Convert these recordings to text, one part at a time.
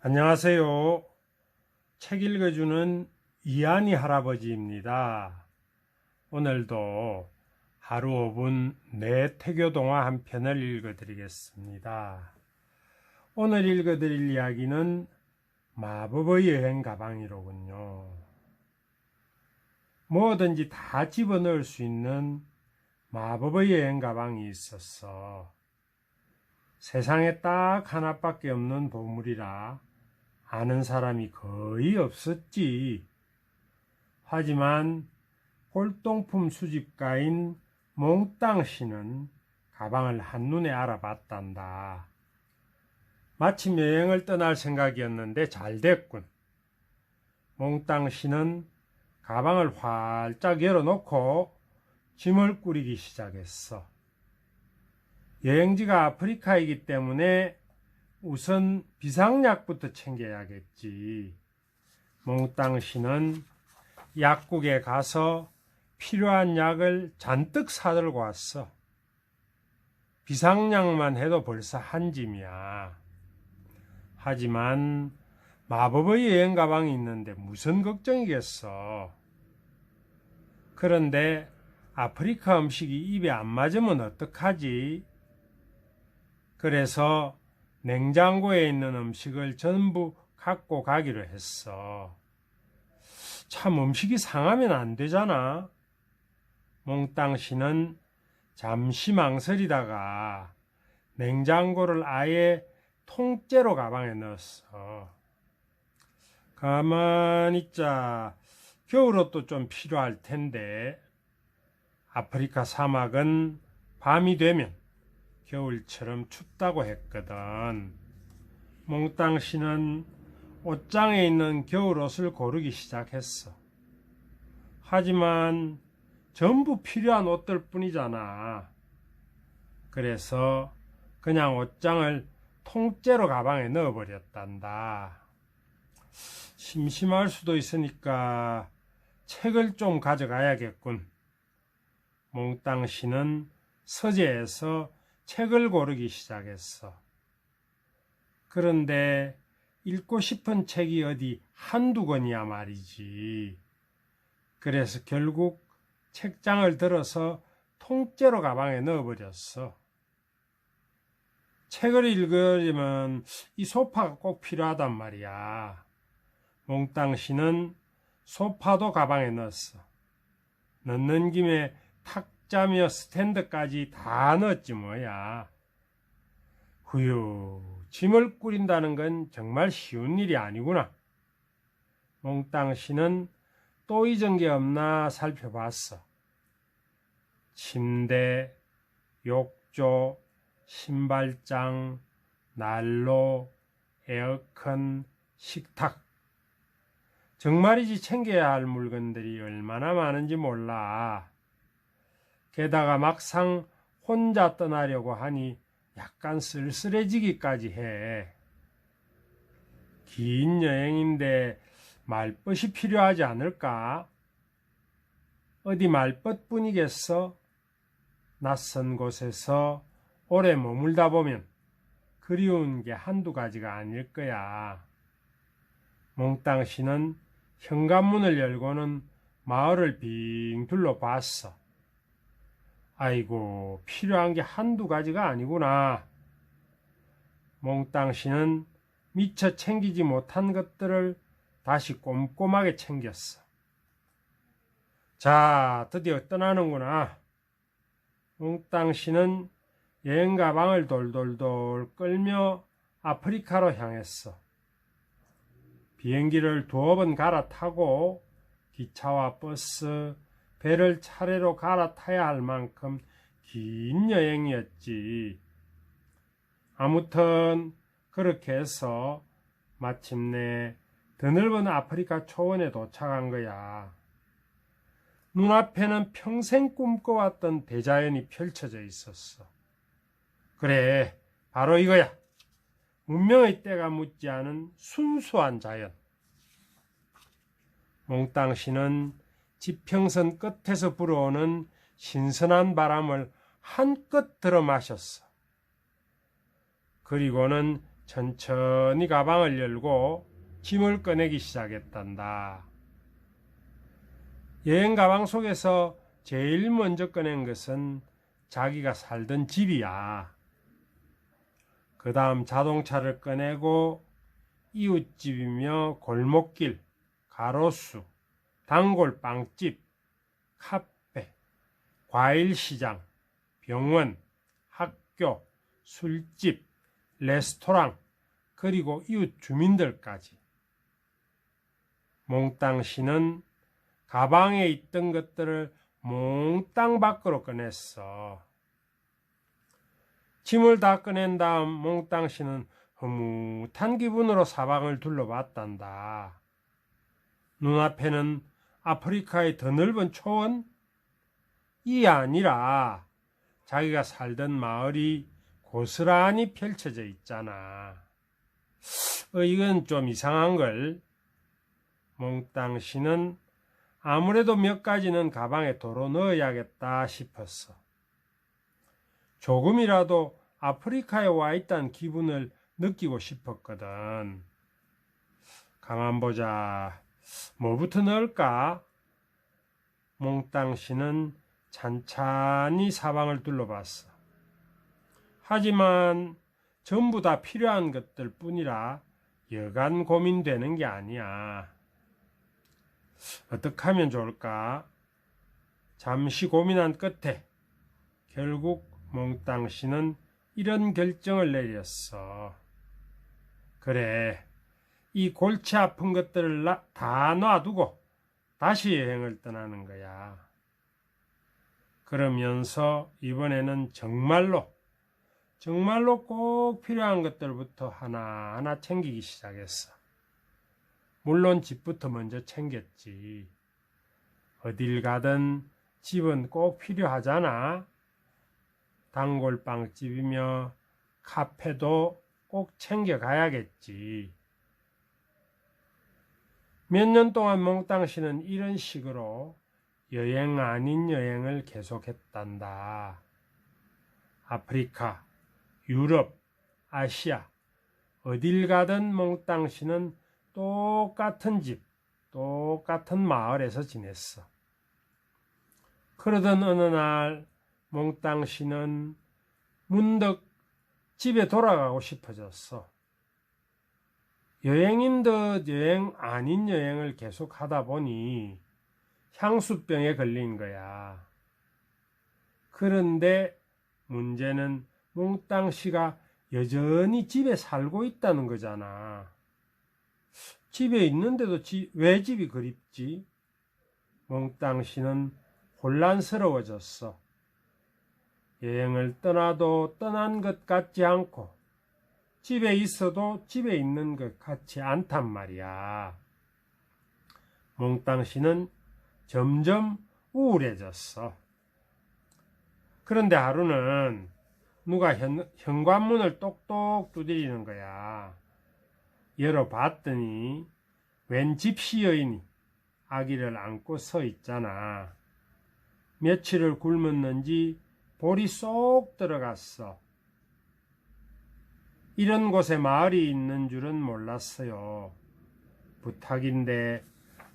안녕하세요. 책 읽어주는 이한이 할아버지입니다. 오늘도 하루 5분 내 태교 동화 한 편을 읽어드리겠습니다. 오늘 읽어드릴 이야기는 마법의 여행 가방이로군요. 뭐든지 다 집어넣을 수 있는 마법의 여행 가방이 있었어. 세상에 딱 하나밖에 없는 보물이라 아는 사람이 거의 없었지. 하지만 골동품 수집가인 몽땅 씨는 가방을 한눈에 알아봤단다. 마침 여행을 떠날 생각이었는데 잘 됐군. 몽땅 씨는 가방을 활짝 열어놓고 짐을 꾸리기 시작했어. 여행지가 아프리카이기 때문에 우선 비상약부터 챙겨야겠지. 몽땅 씨는 약국에 가서 필요한 약을 잔뜩 사들고 왔어. 비상약만 해도 벌써 한 짐이야. 하지만 마법의 여행 가방이 있는데 무슨 걱정이겠어. 그런데 아프리카 음식이 입에 안 맞으면 어떡하지? 그래서 냉장고에 있는 음식을 전부 갖고 가기로 했어. 참 음식이 상하면 안 되잖아. 몽땅 씨는 잠시 망설이다가 냉장고를 아예 통째로 가방에 넣었어. 가만히 있자. 겨울옷도 좀 필요할 텐데. 아프리카 사막은 밤이 되면 겨울처럼 춥다고 했거든. 몽땅 씨는 옷장에 있는 겨울옷을 고르기 시작했어. 하지만 전부 필요한 옷들 뿐이잖아. 그래서 그냥 옷장을 통째로 가방에 넣어버렸단다. 심심할 수도 있으니까 책을 좀 가져가야겠군. 몽땅 씨는 서재에서 책을 고르기 시작했어. 그런데 읽고 싶은 책이 어디 한두 권이야 말이지. 그래서 결국 책장을 들어서 통째로 가방에 넣어버렸어. 책을 읽으려면 이 소파가 꼭 필요하단 말이야. 몽땅 씨는 소파도 가방에 넣었어. 넣는 김에 탁자며 스탠드까지 다 넣었지 뭐야. 후유, 짐을 꾸린다는 건 정말 쉬운 일이 아니구나. 몽땅 씨는 또 잊은 게 없나 살펴봤어. 침대, 욕조, 신발장, 난로, 에어컨, 식탁. 정말이지 챙겨야 할 물건들이 얼마나 많은지 몰라. 게다가 막상 혼자 떠나려고 하니 약간 쓸쓸해지기까지 해. 긴 여행인데 말벗이 필요하지 않을까? 어디 말벗뿐이겠어? 낯선 곳에서 오래 머물다 보면 그리운 게 한두 가지가 아닐 거야. 몽땅 씨는 현관문을 열고는 마을을 빙 둘러봤어. 아이고, 필요한 게 한두 가지가 아니구나. 몽땅 씨는 미처 챙기지 못한 것들을 다시 꼼꼼하게 챙겼어. 자, 드디어 떠나는구나. 몽땅 씨는 여행 가방을 돌돌돌 끌며 아프리카로 향했어. 비행기를 2번 갈아타고 기차와 버스, 배를 차례로 갈아타야 할 만큼 긴 여행이었지. 아무튼 그렇게 해서 마침내 드넓은 아프리카 초원에 도착한 거야. 눈앞에는 평생 꿈꿔왔던 대자연이 펼쳐져 있었어. 그래, 바로 이거야. 문명의 때가 묻지 않은 순수한 자연. 몽땅 씨는 지평선 끝에서 불어오는 신선한 바람을 한껏 들어 마셨어. 그리고는 천천히 가방을 열고 짐을 꺼내기 시작했단다. 여행 가방 속에서 제일 먼저 꺼낸 것은 자기가 살던 집이야. 그 다음 자동차를 꺼내고 이웃집이며 골목길, 가로수, 단골 빵집, 카페, 과일시장, 병원, 학교, 술집, 레스토랑, 그리고 이웃 주민들까지. 몽땅 씨는 가방에 있던 것들을 몽땅 밖으로 꺼냈어. 짐을 다 꺼낸 다음 몽땅 씨는 흐뭇한 기분으로 사방을 둘러봤단다. 눈앞에는 아프리카의 더 넓은 초원? 이 아니라 자기가 살던 마을이 고스란히 펼쳐져 있잖아. 이건 좀 이상한걸. 몽땅 씨는 아무래도 몇 가지는 가방에 도로 넣어야겠다 싶었어. 조금이라도 아프리카에 와 있다는 기분을 느끼고 싶었거든. 가만 보자. 뭐부터 넣을까? 몽땅 씨는 찬찬히 사방을 둘러봤어. 하지만 전부 다 필요한 것들 뿐이라 여간 고민되는 게 아니야. 어떻게 하면 좋을까? 잠시 고민한 끝에 결국 몽땅 씨는 이런 결정을 내렸어. 그래, 이 골치 아픈 것들을 다 놔두고 다시 여행을 떠나는 거야. 그러면서 이번에는 정말로 꼭 필요한 것들부터 하나하나 챙기기 시작했어. 물론 집부터 먼저 챙겼지. 어딜 가든 집은 꼭 필요하잖아. 단골빵집이며 카페도 꼭 챙겨가야겠지. 몇 년 동안 몽땅 씨는 이런 식으로 여행 아닌 여행을 계속했단다. 아프리카, 유럽, 아시아, 어딜 가든 몽땅 씨는 똑같은 집, 똑같은 마을에서 지냈어. 그러던 어느 날 몽땅 씨는 문득 집에 돌아가고 싶어졌어. 여행인 듯 여행 아닌 여행을 계속 하다 보니 향수병에 걸린 거야. 그런데 문제는 몽땅 씨가 여전히 집에 살고 있다는 거잖아. 집에 있는데도 왜 집이 그립지? 몽땅 씨는 혼란스러워졌어. 여행을 떠나도 떠난 것 같지 않고 집에 있어도 집에 있는 것 같지 않단 말이야. 몽땅 씨는 점점 우울해졌어. 그런데 하루는 누가 현관문을 똑똑 두드리는 거야. 열어봤더니 웬 집시 여인이 아기를 안고 서 있잖아. 며칠을 굶었는지 볼이 쏙 들어갔어. 이런 곳에 마을이 있는 줄은 몰랐어요. 부탁인데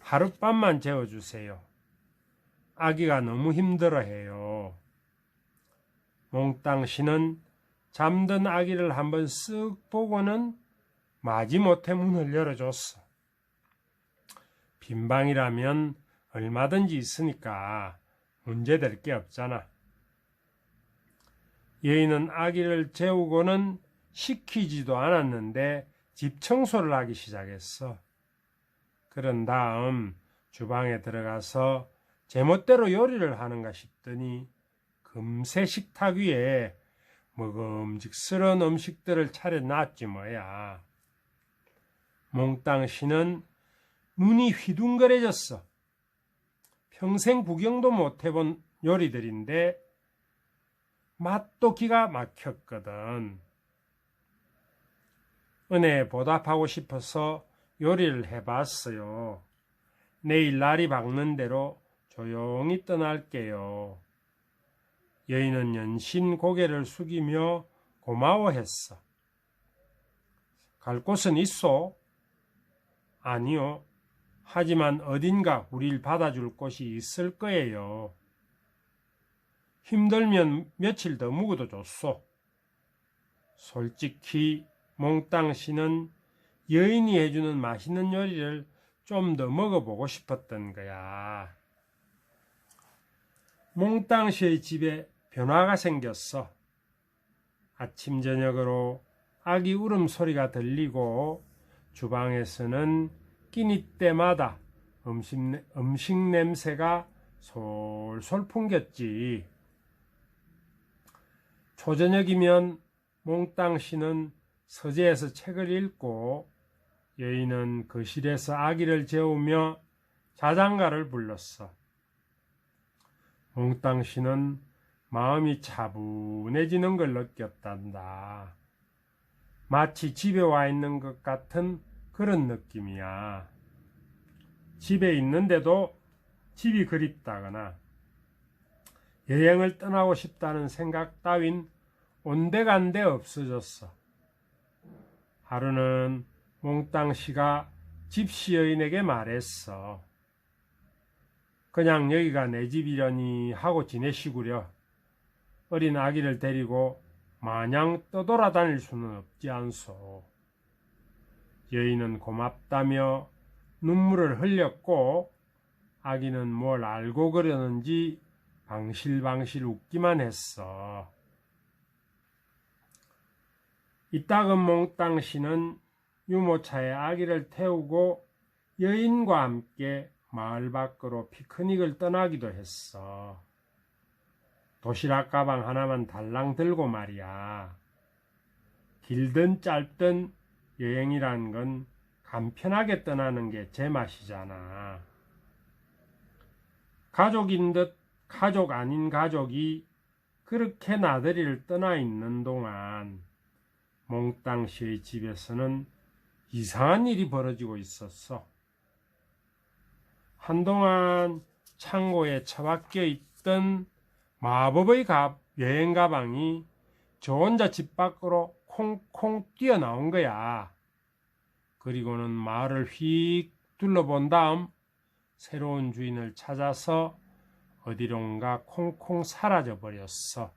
하룻밤만 재워주세요. 아기가 너무 힘들어해요. 몽땅 씨는 잠든 아기를 한번 쓱 보고는 마지못해 문을 열어줬어. 빈 방이라면 얼마든지 있으니까 문제될 게 없잖아. 여인은 아기를 재우고는 시키지도 않았는데 집 청소를 하기 시작했어. 그런 다음 주방에 들어가서 제멋대로 요리를 하는가 싶더니 금세 식탁 위에 먹음직스러운 음식들을 차려놨지 뭐야. 몽땅 씨는 눈이 휘둥그레졌어. 평생 구경도 못 해본 요리들인데 맛도 기가 막혔거든. 은혜에 보답하고 싶어서 요리를 해봤어요. 내일 날이 밝는 대로 조용히 떠날게요. 여인은 연신 고개를 숙이며 고마워했어. 갈 곳은 있소? 아니요. 하지만 어딘가 우릴 받아줄 곳이 있을 거예요. 힘들면 며칠 더 묵어도 좋소. 솔직히 몽땅 씨는 여인이 해주는 맛있는 요리를 좀 더 먹어보고 싶었던 거야. 몽땅 씨의 집에 변화가 생겼어. 아침 저녁으로 아기 울음소리가 들리고 주방에서는 끼니 때마다 음식 냄새가 솔솔 풍겼지. 초저녁이면 몽땅 씨는 서재에서 책을 읽고 여인은 거실에서 아기를 재우며 자장가를 불렀어. 몽땅 씨는 마음이 차분해지는 걸 느꼈단다. 마치 집에 와 있는 것 같은 그런 느낌이야. 집에 있는데도 집이 그립다거나 여행을 떠나고 싶다는 생각 따윈 온데간데 없어졌어. 하루는 몽땅 씨가 집시 여인에게 말했어. 그냥 여기가 내 집이려니 하고 지내시구려. 어린 아기를 데리고 마냥 떠돌아다닐 수는 없지 않소. 여인은 고맙다며 눈물을 흘렸고 아기는 뭘 알고 그러는지 방실방실 웃기만 했어. 이따금 몽땅 씨는 유모차에 아기를 태우고 여인과 함께 마을 밖으로 피크닉을 떠나기도 했어. 도시락 가방 하나만 달랑 들고 말이야. 길든 짧든 여행이란 건 간편하게 떠나는 게 제맛이잖아. 가족인 듯 가족 아닌 가족이 그렇게 나들이를 떠나 있는 동안 몽땅 씨의 집에서는 이상한 일이 벌어지고 있었어. 한동안 창고에 처박혀 있던 마법의 여행 가방이 저 혼자 집 밖으로 콩콩 뛰어나온 거야. 그리고는 마을을 휙 둘러본 다음 새로운 주인을 찾아서 어디론가 콩콩 사라져 버렸어.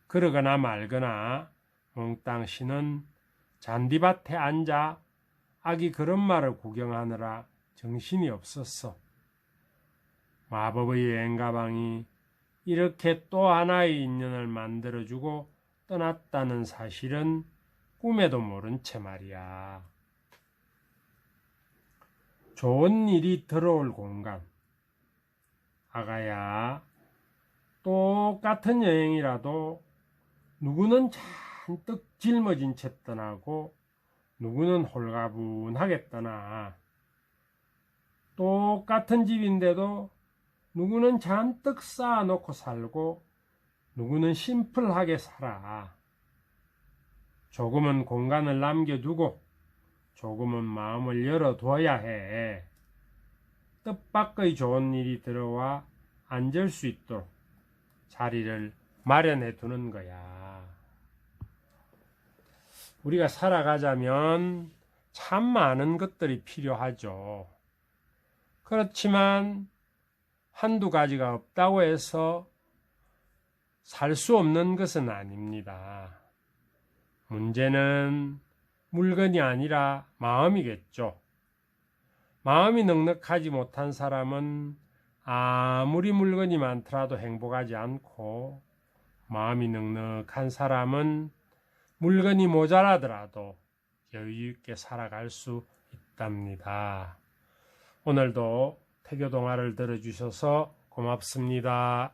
그러거나 말거나 몽땅 씨는 잔디밭에 앉아 아기 걸음마를 구경하느라 정신이 없었어. 마법의 여행 가방이 이렇게 또 하나의 인연을 만들어주고 떠났다는 사실은 꿈에도 모른 채 말이야. 좋은 일이 들어올 공간. 아가야, 똑같은 여행이라도 누구는 잔뜩 짊어진 채 떠나고 누구는 홀가분하게 떠나. 똑같은 집인데도 누구는 잔뜩 쌓아놓고 살고 누구는 심플하게 살아. 조금은 공간을 남겨두고 조금은 마음을 열어둬야 해. 뜻밖의 좋은 일이 들어와 앉을 수 있도록 자리를 마련해 두는 거야. 우리가 살아가자면 참 많은 것들이 필요하죠. 그렇지만 한두 가지가 없다고 해서 살 수 없는 것은 아닙니다. 문제는 물건이 아니라 마음이겠죠. 마음이 넉넉하지 못한 사람은 아무리 물건이 많더라도 행복하지 않고, 마음이 넉넉한 사람은 물건이 모자라더라도 여유 있게 살아갈 수 있답니다. 오늘도 태교 동화를 들어주셔서 고맙습니다.